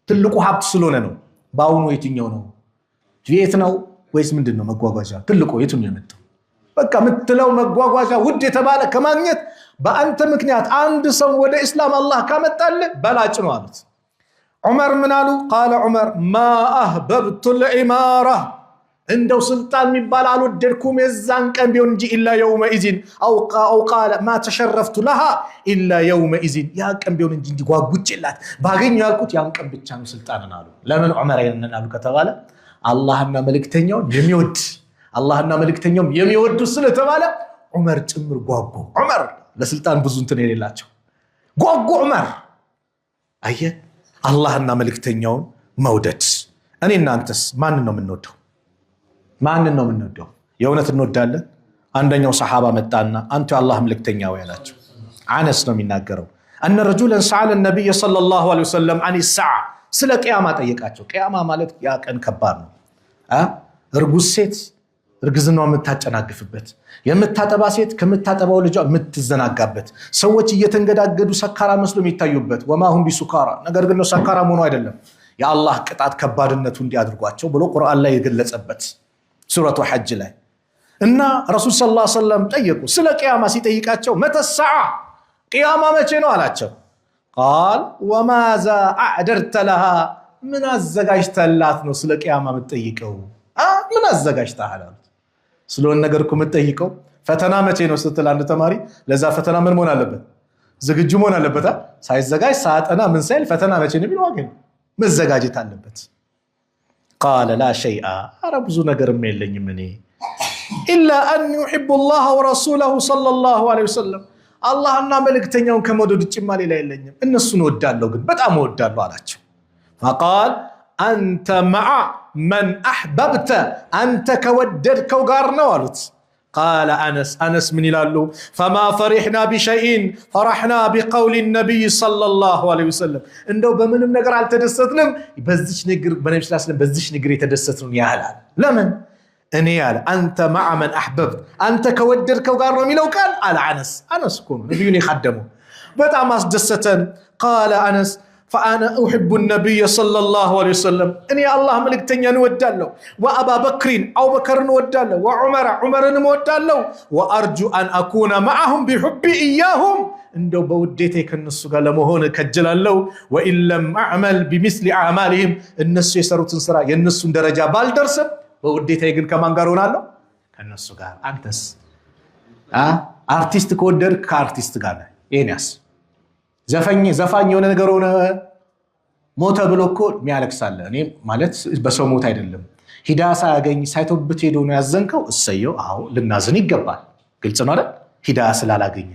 ትልቁ ሀብት ስለሆነ ነው። በአሁኑ የትኛው ነው? ጄት ነው ወይስ ምንድነው መጓጓዣ? ትልቁ የቱ ነው የመጣው? በቃ ምትለው መጓጓዣ ውድ የተባለ ከማግኘት በአንተ ምክንያት አንድ ሰው ወደ እስላም አላህ ካመጣለ በላጭ ነው አሉት። ዑመር ምን አሉ? ቃለ ዑመር ማ አህበብቱ ልኢማራ እንደው ስልጣን የሚባል አልወደድኩም የዛን ቀን ቢሆን እንጂ ኢላ የውመ ኢዚን አው ቃለ ማ ተሸረፍቱ ለሃ ኢላ የውመ ኢዚን ያ ቀን ቢሆን እንጂ ጓጉጭላት ባገኘው ያልኩት ያን ቀን ብቻ ነው ስልጣንን አሉ። ለምን ዑመር ያንን አሉ ከተባለ አላህና መልእክተኛውን የሚወድ አላህና መልእክተኛውም የሚወዱ ስለተባለ ዑመር ጭምር ጓጉ። ዑመር ለስልጣን ብዙ እንትን የሌላቸው ጓጉ ዑመር። አየ አላህና መልእክተኛውን መውደድ። እኔ እናንተስ ማንን ነው የምንወደው? ማንን ነው የምንወደው? የእውነት እንወዳለን? አንደኛው ሰሃባ መጣና አንተ የአላህ መልእክተኛው ያላቸው አነስ ነው የሚናገረው እነ ረጁለን ሰአለ ነብይ ሰለላሁ ዐለይሂ ወሰለም አን ሰዓ ስለ ቂያማ ጠየቃቸው። ቂያማ ማለት ያ ቀን ከባድ ነው። እርጉዝ ሴት እርግዝናው የምታጨናግፍበት፣ የምታጠባ ሴት ከምታጠባው ልጇ የምትዘናጋበት፣ ሰዎች እየተንገዳገዱ ሰካራ መስሎ የሚታዩበት ወማሁም ቢሱካራ ነገር ግን ነው ሰካራ ሆኖ አይደለም። የአላህ ቅጣት ከባድነቱ እንዲያድርጓቸው ብሎ ቁርአን ላይ የገለጸበት ሱረቱ ሐጅ ላይ እና ረሱል ሰለላሁ ዐለይሂ ወሰለም ጠየቁ። ስለ ቂያማ ሲጠይቃቸው መተሰዓ ቂያማ መቼ ነው አላቸው። ቃል ወማዛ አዕደርተ ለሃ ምን አዘጋጅተላት ነው ስለ ቂያማ የምትጠይቀው? ምን አዘጋጅተሃል? ስለሆነ ነገር እኮ የምትጠይቀው ፈተና መቼ ነው ስትል አንድ ተማሪ ለዛ ፈተና ምን መሆን አለበት? ዝግጁ መሆን አለበት። ሳይዘጋጅ ሳጠና ምን ሳይል ፈተና መቼ ነው ቢለው ግን መዘጋጀት አለበት። ቃለ ላ ሸይአ አረ ብዙ ነገርም የለኝም እኔ ኢላ አን ዩሒቡ ላህ ወረሱለሁ ሰለላሁ ዐለይሂ ወሰለም አላህና መልእክተኛውን ከመውደድ ውጭ ሌላ የለኝም። እነሱን እወዳለሁ ግን በጣም እወዳለሁ አላቸው። ፈቃል አንተ መዓ መን አሕበብተ አንተ ከወደድከው ጋር ነው አሉት። ቃለ አነስ ምን ይላሉ? ፈማ ፈሪሕና ቢሸይን ፈረሕና ቢቀውል ነቢይ ሰለላሁ ዐለይሂ ወሰለም እንደው በምንም ነገር አልተደሰትንም በዚች ንግር በነብዩ ሰለላሁ ዐለይሂ ወሰለም በዚች ንግር የተደሰትነው ያህላል። ለምን እኔ ያለ አንተ መዓ መን አሕበብት አንተ ከወደድከው ጋር ነው የሚለው ቃል አለ አነስ እኮ ነው ነብዩን የኻደመው በጣም አስደሰተን። ቃለ አነስ فأنا أحب النبي صلى الله عليه وسلم إني الله ملك تنين ودالله وأبا بكر أو بكر ودالله وعمر ودالله وأرجو أن أكون معهم بحبي إياهم إندو بوديتي كالنسو قال مهون كجلالله وإن لم أعمل بمثل أعمالهم النسو يسروا تنسرا ينسو درجة بالدرس بوديتي كمان قارونا له كالنسو قال أنتس አርቲስት ከወደድክ ከአርቲስት ጋር ነህ። የኔስ ዘፋኝ የሆነ ነገር ሆነ ሞተ ብሎ እኮ የሚያለቅሳለ። እኔ ማለት በሰው ሞት አይደለም ሂዳ ሳያገኝ ሳይቶብት ሄዶ ነው ያዘንከው። እሰየው አዎ ልናዝን ይገባል። ግልጽ ነው አይደል? ሂዳ ስላላገኘ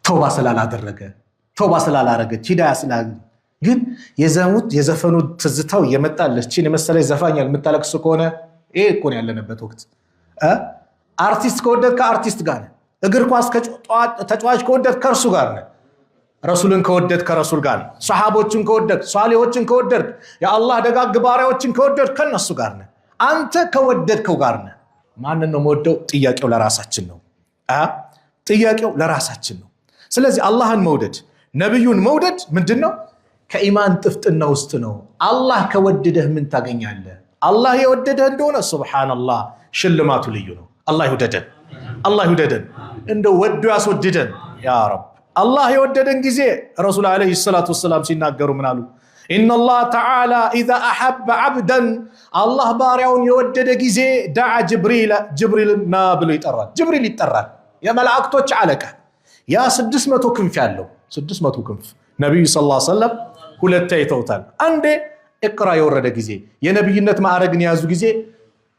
ተውባ ስላላደረገ ተውባ ስላላረገች ሂዳ ስላላገኘ ግን የዘፈኑ ትዝታው የመጣለችን የመሰለች ዘፋኛል የምታለቅስ ከሆነ ይሄ እኮ ነው ያለንበት ወቅት። አርቲስት ከወደድክ ከአርቲስት ጋር ነህ። እግር ኳስ ተጫዋች ከወደድክ ከእርሱ ጋር ነህ። ረሱልን ከወደድክ ከረሱል ጋር ነህ። ሰሃቦችን ከወደድክ ሷሊሆችን ከወደድክ የአላህ ደጋግ ባሪያዎችን ከወደድክ ከነሱ ጋር ነህ። አንተ ከወደድከው ጋር ነህ። ማንን ነው የምወደው? ጥያቄው ለራሳችን ነው። ጥያቄው ለራሳችን ነው። ስለዚህ አላህን መውደድ ነብዩን መውደድ ምንድነው? ከኢማን ጥፍጥና ውስጥ ነው። አላህ ከወደደህ ምን ታገኛለህ? አላህ የወደደህ እንደሆነ ሱብሃንአላህ ሽልማቱ ልዩ ነው። አላህ ይወደደን፣ አላህ ይወደደን፣ እንደው ወዶ ያስወደደን ያ ረብ። አላህ የወደደን ጊዜ ረሱል አለይሂ ሰላቱ ወሰላም ሲናገሩ ምን አሉ? ኢነላህ ተዓላ ኢዛ አሐበ ዐብደን አላህ ባሪያውን የወደደ ጊዜ ደዓ ጅብሪልን ና ብሎ ይጠራል። ጅብሪል ይጠራል፣ የመላእክቶች አለቃ። ያ 600 ክንፍ ያለው 600 ክንፍ ነብዩ ሰለላሁ ዐለይሂ ወሰለም ሁለቴ አይተውታል። አንዴ ኢቅራ የወረደ ጊዜ የነብይነት ማዕረግን የያዙ ጊዜ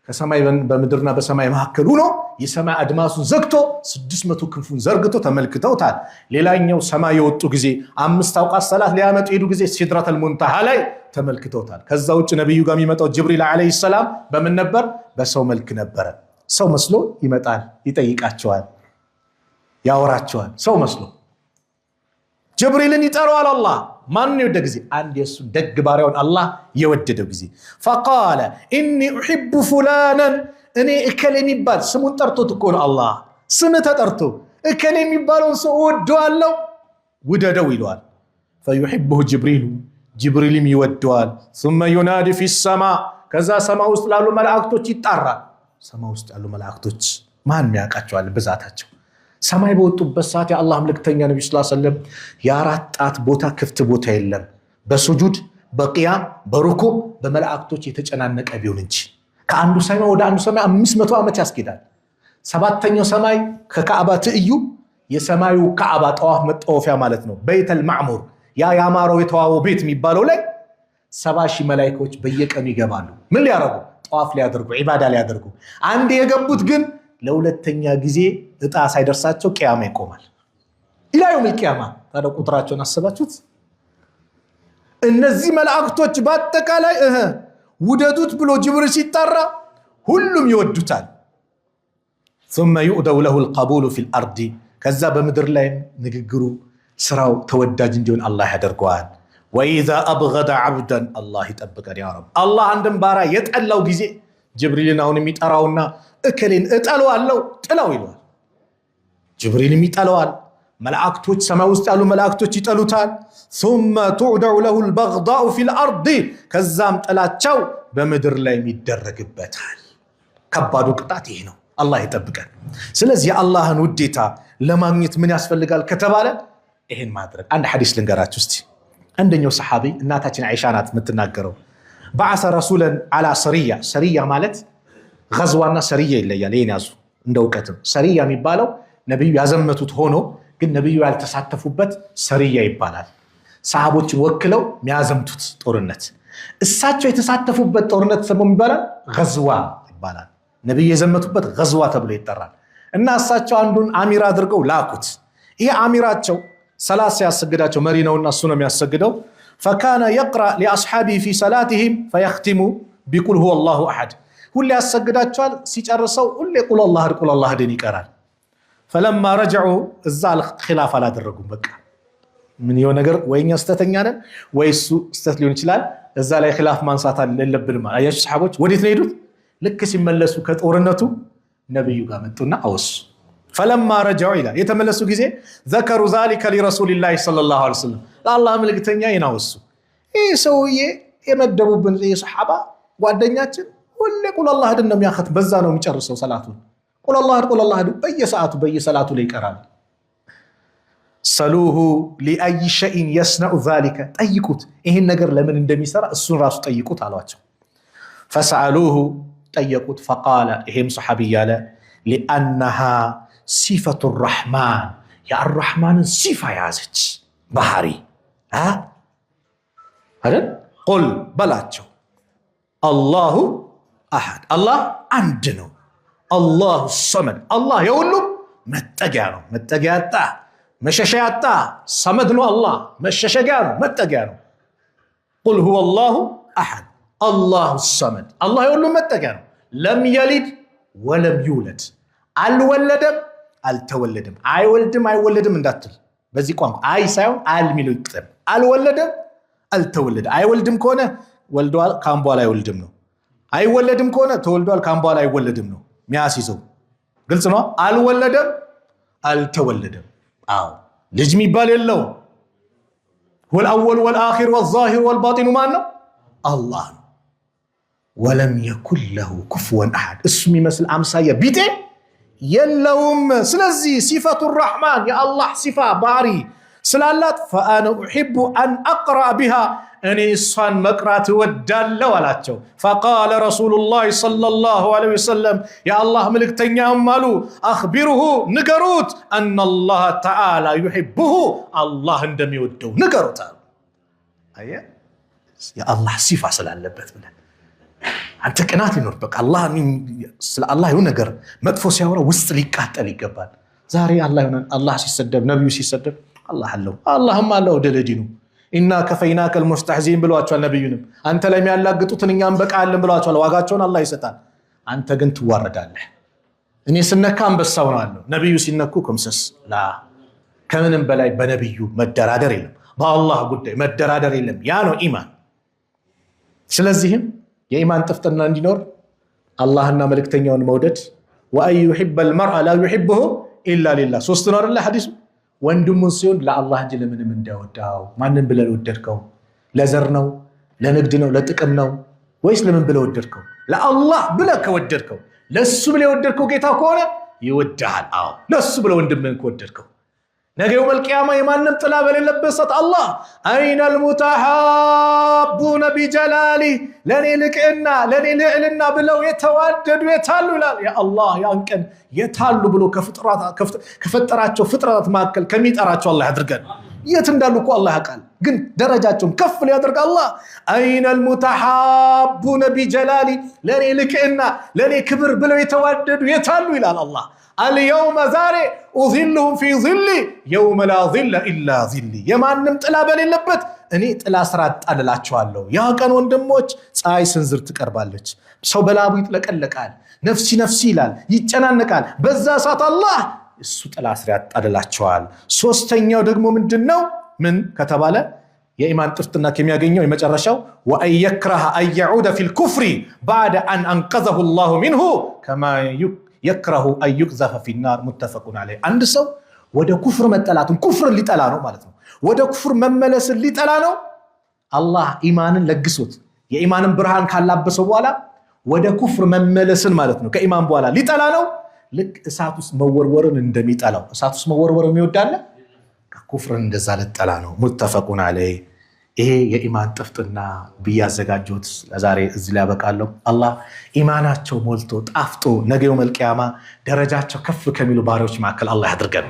ከሰማይ በምድርና በሰማይ መካከል ሆኖ የሰማይ አድማሱን ዘግቶ 600 ክንፉን ዘርግቶ ተመልክተውታል። ሌላኛው ሰማይ የወጡ ጊዜ 5 አውቃት ሰላት ሊያመጡ ሄዱ ጊዜ ሲድራተል ሙንተሃ ላይ ተመልክተውታል። ከዛ ውጭ ነብዩ ጋር የሚመጣው ጅብሪል አለይሂ ሰላም በምን ነበር? በሰው መልክ ነበረ። ሰው መስሎ ይመጣል፣ ይጠይቃቸዋል፣ ያወራቸዋል። ሰው መስሎ ጅብሪልን ይጠራዋል አላህ። ማን የወደደ ጊዜ? አንድ የሱ ደግ ባሪያውን አላህ የወደደው ጊዜ فقال اني احب فلانا እኔ እከሌ የሚባል ስሙን ጠርቶት እኮ ነው አላህ ስም ተጠርቶ እከሌ የሚባለውን ሰው ወደዋለሁ ውደደው ይለዋል። فيحبه ጅብሪልም ይወደዋል። ثم ينادي في السماء ከዛ ሰማይ ውስጥ ላሉ መላእክቶች ይጣራል። ሰማይ ውስጥ ያሉ መላእክቶች ማን ያውቃቸዋል ብዛታቸው? ሰማይ በወጡበት ሰዓት የአላህ መልእክተኛ ነብዩ ሰለላሁ ዐለይሂ ወሰለም የአራት ጣት ቦታ ክፍት ቦታ የለም። በሱጁድ በቂያም በሩኩዕ በመላእክቶች የተጨናነቀ ቢሆን እንጂ ከአንዱ ሰማይ ወደ አንዱ ሰማይ 500 ዓመት ያስኬዳል። ሰባተኛው ሰማይ ከካዕባ ትይዩ የሰማዩ ካዕባ ጠዋፍ መጣወፊያ ማለት ነው። በይተል ማዕሙር ያ ያማረው የተዋበው ቤት የሚባለው ላይ 70,000 መላእክቶች በየቀኑ ይገባሉ። ምን ሊያደርጉ? ጠዋፍ ሊያደርጉ፣ ዒባዳ ሊያደርጉ። አንድ የገቡት ግን ለሁለተኛ ጊዜ እጣ ሳይደርሳቸው ቂያማ ይቆማል። ኢላዩም ቂያማ። ታዲያ ቁጥራቸውን አስባችሁት? እነዚህ መላእክቶች በአጠቃላይ ውደዱት ብሎ ጅብሪል ሲጣራ ሁሉም ይወዱታል። ثم يؤدوا له القبول في الارض ከዛ በምድር ላይ ንግግሩ ስራው ተወዳጅ እንዲሆን አላህ ያደርገዋል። واذا ابغض عبدا الله يطبقን ያ ረብ። አላህ አንድን ባሪያ የጠላው ጊዜ ጅብሪልን አሁን የሚጠራውና እከሌን እጠላዋለሁ ጥላው ይለዋል። ጅብሪልም ይጠላዋል። መላእክቶች ሰማይ ውስጥ ያሉ መላእክቶች ይጠሉታል። ثم تودع له البغضاء في الارض ከዛም ጥላቻው በምድር ላይ ይደረግበታል። ከባዱ ቅጣት ይሄ ነው። አላህ ይጠብቀን። ስለዚህ የአላህን ውዴታ ለማግኘት ምን ያስፈልጋል ከተባለ ይሄን ማድረግ። አንድ ሐዲስ ልንገራችሁ እስቲ። አንደኛው ሰሐቢ እናታችን አይሻ ናት የምትናገረው بعث رسولا على سرية ማለት غزዋና ሰሪያ ይለያል። ይሄን ያዙ እንደውቀትም ሰሪያ የሚባለው ነብዩ ያዘመቱት ሆኖ ግን ነብዩ ያልተሳተፉበት ሰሪያ ይባላል። ሰሃቦችን ወክለው የሚያዘምቱት ጦርነት እሳቸው የተሳተፉበት ጦርነት ሰሞን ይባላል غزዋ ይባላል። ነብዩ የዘመቱበት غزዋ ተብሎ ይጠራል። እና እሳቸው አንዱን አሚር አድርገው ላኩት። ይሄ አሚራቸው ሰላት ሲያሰግዳቸው መሪ ነውና እሱ ነው የሚያሰግደው። فكان يقرأ لأصحابه في صلاتهم فيختم بقول هو الله أحد ሁሌ ያሰግዳቸዋል ሲጨርሰው ሁሌ ቁል አላህ ድን ይቀራል። فلما رجعوا እዛ ኺላፍ አላደረጉም። በቃ ምን የሆነ ነገር ወይኛ ስተተኛ ነን ወይሱ ስተት ሊሆን ይችላል። እዛ ላይ ኺላፍ ማንሳት አለብን። አያችሁ ሰሃቦች ወዴት ነው ሄዱት? ልክ ሲመለሱ ከጦርነቱ ነብዩ ጋር መጡና አወሱ። فلما رجعوا الى يتملسوا ጊዜ ذكروا ذلك لرسول الله صلى الله عليه وسلم ለአላህ መልእክተኛ ይናወሱ። ይህ ሰውዬ የመደቡብን የሰሃባ ጓደኛችን ሁሌ ቁል አላህ ድን ነው የሚያኸት በዛ ነው የሚጨርሰው ሰላቱን። ቁል አላህ ድን በየሰላቱ ላይ ይቀራል። ሰሉሁ ሊአይ ሸይን የስነዑ ዛሊከ ጠይቁት፣ ይህን ነገር ለምን እንደሚሰራ እሱን ራሱ ጠይቁት አሏቸው። ፈሰአሉሁ ጠየቁት። ፈቃለ ይሄም ሰሐቢ ያለ ሊአነሃ ሲፈቱ ራሕማን የአራሕማንን ሲፋ ያዘች ባህሪ አይደል? ቁል በላቸው አላሁ አሐድ አላህ አንድ ነው። አላሁ ሰመድ አላህ የሁሉም መጠጊያ ነው። መጠጊያ ያጣ መሸሻ ያጣ ሰመድ ነው። አላህ መሸሸጊያ ነው፣ መጠጊያ ነው። ቁል ሁወ አላሁ አሐድ አላሁ ሰመድ አላህ የሁሉም መጠጊያ ነው። ለም የሊድ ወለም ይውለድ አልወለደም አልተወለደም። አይወልድም አይወለድም እንዳትል በዚህ ቋንቋ አይ ሳይሆን አል ሚለው ይጥም። አልወለደም አልተወለደ። አይወልድም ከሆነ ወልዷል ካም በኋላ አይወልድም ነው። አይወለድም ከሆነ ተወልዷል ካም በኋላ አይወለድም ነው የሚያስይዘው። ግልጽ ነው። አልወለደም አልተወለደም። አዎ ልጅ የሚባል የለውም። ወልአወል ወልአኺር ወልዛሂር ወልባጢኑ ማን ነው? አላህ ነው። ወለም የኩን ለሁ ኩፍወን አሐድ እሱ የሚመስል አምሳያ ቢጤ የለውም። ስለዚህ ሲፈቱ ራሕማን የአላህ ሲፋ ባህሪ ስላላት ፈአነ ኡሒቡ አን አቅረአ ቢሃ እኔ እሷን መቅራት እወዳለሁ አላቸው። ፈቃለ ረሱሉላህ ሰለላሁ ዐለይሂ ወሰለም የአላህ መልእክተኛም አሉ አኽቢሩሁ ንገሩት አነላህ ተዓላ ዩሒቡሁ አላህ እንደሚወደው ንገሩት አሉ። አየህ የአላህ ሲፋ ስላለበት ብለን አንተ ቅናት ሊኖር በቃ ስለ አላህ የሆነ ነገር መጥፎ ሲያወራ ውስጥ ሊቃጠል ይገባል። ዛሬ አላህ ሲሰደብ ነብዩ ሲሰደብ አላህ አለው አላህም አለው ደለዲኑ ኢና ከፈይናከ المستهزئين ብለዋቸዋል። ነብዩንም አንተ ላይ የሚያላግጡትን እኛም በቃለን ብለዋቸዋል። ዋጋቸውን አላህ ይሰጣል። አንተ ግን ትዋረዳለህ። እኔ ስነካ አንበሳው ነው አለው። ነብዩ ሲነኩ ከምሰስ ላ ከምንም በላይ በነብዩ መደራደር የለም። በአላህ ጉዳይ መደራደር የለም። ያ ነው ኢማን። ስለዚህም የኢማን ጥፍጥና እንዲኖር አላህና መልእክተኛውን መውደድ ወአን يحب المرء لا يحبه الا لله ሶስት ነው አይደል ሐዲሱ። ወንድሙን ሲሆን ለአላህ እንጂ ለምንም እንዳይወዳው። ማንን ብለህ ወደድከው? ለዘር ነው ለንግድ ነው ለጥቅም ነው ወይስ ለምን ብለህ ወደድከው? ለአላህ ብለህ ከወደድከው ለሱ ብለህ ወደድከው ጌታ ከሆነ ይወድሃል። አዎ ለሱ ብለህ ወንድምህን ከወደድከው ነገ የውመል ቂያማ የማንም ጥላ በሌለበት ሰዓት አላህ አይነል ሙተሐቡነ ቢጀላሊ ለኔ ልቅና ለኔ ልዕልና ብለው የተዋደዱ የታሉ ይላል። ያ አላህ ያን ቀን የታሉ ብሎ ከፈጠራቸው ፍጥረታት መካከል ከሚጠራቸው አላህ ያድርገን። የት እንዳሉ እኮ አላህ ያውቃል፣ ግን ደረጃቸውን ከፍ ሊያደርግ አላህ አይነል ሙተሐቡነ ቢጀላሊ ለኔ ልቅና ለኔ ክብር ብለው የተዋደዱ የታሉ ይላል አላህ። አልየውመ ዛሬ ኡዚልሁም ፊ ዚሊ የውመ ላ ዚለ ኢላ ዚሊ የማንም ጥላ በሌለበት እኔ ጥላ ስራ አጣልላቸዋለሁ። ያ ቀን ወንድሞች ፀሐይ ስንዝር ትቀርባለች፣ ሰው በላቡ ይጥለቀለቃል፣ ነፍሲ ነፍሲ ይላል፣ ይጨናነቃል። በዛ ሰዓት አላህ እሱ ጥላ ስራ ያጣልላቸዋል። ሶስተኛው ደግሞ ምንድነው? ምን ከተባለ የኢማን ጥፍጥና ከሚያገኘው የመጨረሻው ወአን የክረሀ አን የዑደ ፊል ኩፍሪ ባዕደ አን አንቀዘሁ ላሁ ሚንሁ ከማ የክረሁ አን ዩቅዘፈ ፊናር ሙተፈቁን ዐለይህ። አንድ ሰው ወደ ኩፍር መጠላትን ኩፍርን ሊጠላ ነው ማለት ነው። ወደ ኩፍር መመለስን ሊጠላ ነው። አላህ ኢማንን ለግሶት የኢማንን ብርሃን ካላበሰው በኋላ ወደ ኩፍር መመለስን ማለት ነው ከኢማን በኋላ ሊጠላ ነው። ልክ እሳት ውስጥ መወርወርን እንደሚጠላው እሳት ውስጥ መወርወር የሚወዳለ ኩፍርን እንደዛ ልጠላ ነው። ሙተፈቁን ዐለይህ። ይሄ የኢማን ጥፍጥና ብያዘጋጁት ለዛሬ እዚህ ላይ ያበቃለሁ። አላህ ኢማናቸው ሞልቶ ጣፍጦ ነገ የውመል ቂያማ ደረጃቸው ከፍ ከሚሉ ባሪያዎች መካከል አላህ ያድርገን።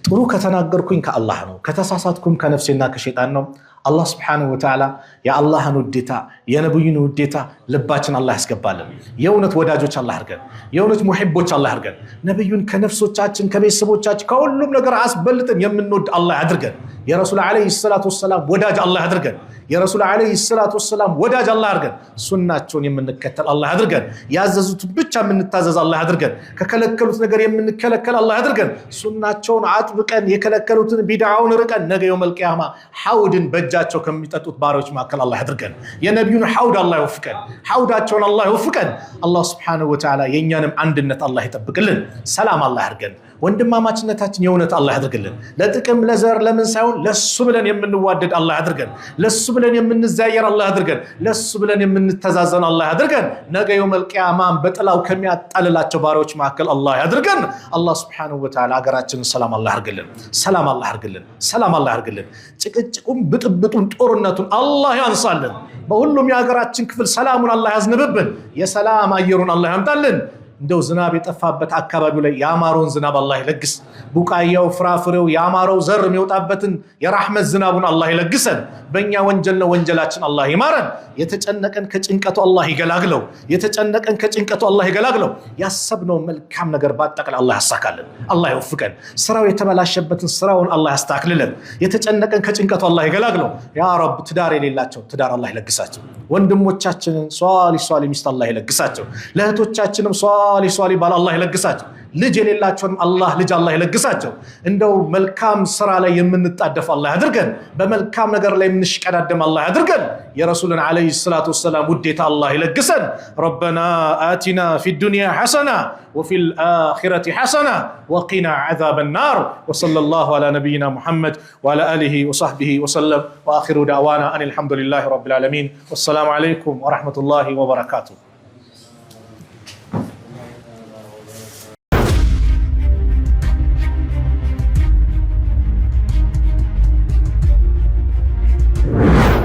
ጥሩ ከተናገርኩኝ ከአላህ ነው፣ ከተሳሳትኩም ከነፍሴና ከሸይጣን ነው። አላህ ስብሓነሁ ወተዓላ የአላህን ውዴታ የነብዩን ውዴታ ልባችን አላህ ያስገባልን። የእውነት ወዳጆች አላህ ያድርገን። የእውነት ሙሒቦች አላህ ያድርገን። ነብዩን ከነፍሶቻችን ከቤተሰቦቻችን ከሁሉም ነገር አስበልጥን የምንወድ አላህ ያድርገን። የረሱል ዓለይሂ ሰላቱ ወሰላም ወዳጅ አላህ ያድርገን። የረሱል ዓለይሂ ሰላቱ ወሰላም ወዳጅ አላህ ያድርገን። ሱናቸውን የምንከተል አላህ ያድርገን። ያዘዙትን ብቻ የምንታዘዝ አላህ ያድርገን። ከከለከሉት ነገር የምንከለከል አላህ ያድርገን። ሱናቸውን አጥብቀን የከለከሉትን ቢድዓውን ርቀን ነገ የውመል ቂያማ ሐውድን በእጃቸው ከሚጠጡት ባሪያዎች መካከል አላህ ያድርገን። የነቢዩን ሐውድ አላህ ይወፍቀን። ሐውዳቸውን አላህ ይወፍቀን። አላህ ሱብሓነሁ ወተዓላ የእኛንም አንድነት አላህ ይጠብቅልን። ሰላም አላህ ያድርገን። ወንድማማችነታችን የእውነት አላህ ያድርግልን። ለጥቅም ለዘር ለምን ሳይሆን ለሱ ብለን የምንዋደድ አላህ ያድርገን። ለሱ ብለን የምንዛየር አላህ ያድርገን። ለሱ ብለን የምንተዛዘን አላህ ያድርገን። ነገ የውመል ቂያማን በጥላው ከሚያጣልላቸው ባሪያዎች መካከል አላህ ያድርገን። አላህ ሱብሓነሁ ወተዓላ ሀገራችንን ሰላም አላህ ያድርግልን። ሰላም አላህ ያድርግልን። ሰላም አላህ ያድርግልን። ጭቅጭቁን፣ ብጥብጡን፣ ጦርነቱን አላህ ያንሳልን። በሁሉም የሀገራችን ክፍል ሰላሙን አላህ ያዝንብብን። የሰላም አየሩን አላህ ያምጣልን። እንደው ዝናብ የጠፋበት አካባቢው ላይ ያማረውን ዝናብ አላህ ይለግስ። ቡቃያው ፍራፍሬው ያማረው ዘር የሚወጣበትን የራህመት ዝናቡን አላህ ይለግሰን። በእኛ ወንጀል ነው ወንጀላችን አላህ ይማረን። የተጨነቀን ከጭንቀቱ አላህ ይገላግለው። የተጨነቀን ከጭንቀቱ አላህ ይገላግለው። ያሰብነው መልካም ነገር በአጠቃላይ አላህ ያሳካልን፣ አላህ ይወፍቀን። ስራው የተበላሸበትን ስራውን አላህ ያስተካክልልን። የተጨነቀን ከጭንቀቱ አላህ ይገላግለው። ያ ረብ ትዳር የሌላቸው ትዳር አላህ ይለግሳቸው። ወንድሞቻችንን ሷሊ ሚስት አላህ ይለግሳቸው። ለእህቶቻችንም ሷሊ ባል አላህ ይለግሳቸው። ልጅ የሌላቸውንም አላህ ልጅ አላህ ይለግሳቸው። እንደው መልካም ስራ ላይ የምንጣደፍ አላህ ያድርገን። በመልካም ነገር ላይ የምንሽቀዳደም አላህ ያድርገን። የረሱልን ዓለይሂ ሰላቱ ወሰላም ውዴታ አላህ ይለግሰን። ረበና አቲና ፊ ዱንያ ሐሰና ወፊል አኺረቲ ሐሰና ወቂና ዐዛበ ናር ወሰለላሁ ዐላ ነቢይና ሙሐመድ ወዐላ አሊሂ ወሰሕቢሂ ወሰለም ወአኺሩ ዳዕዋና አኒል ሐምዱሊላሂ ረቢል ዓለሚን ወሰላሙ ዐለይኩም ወረሕመቱላሂ ወበረካቱሁ።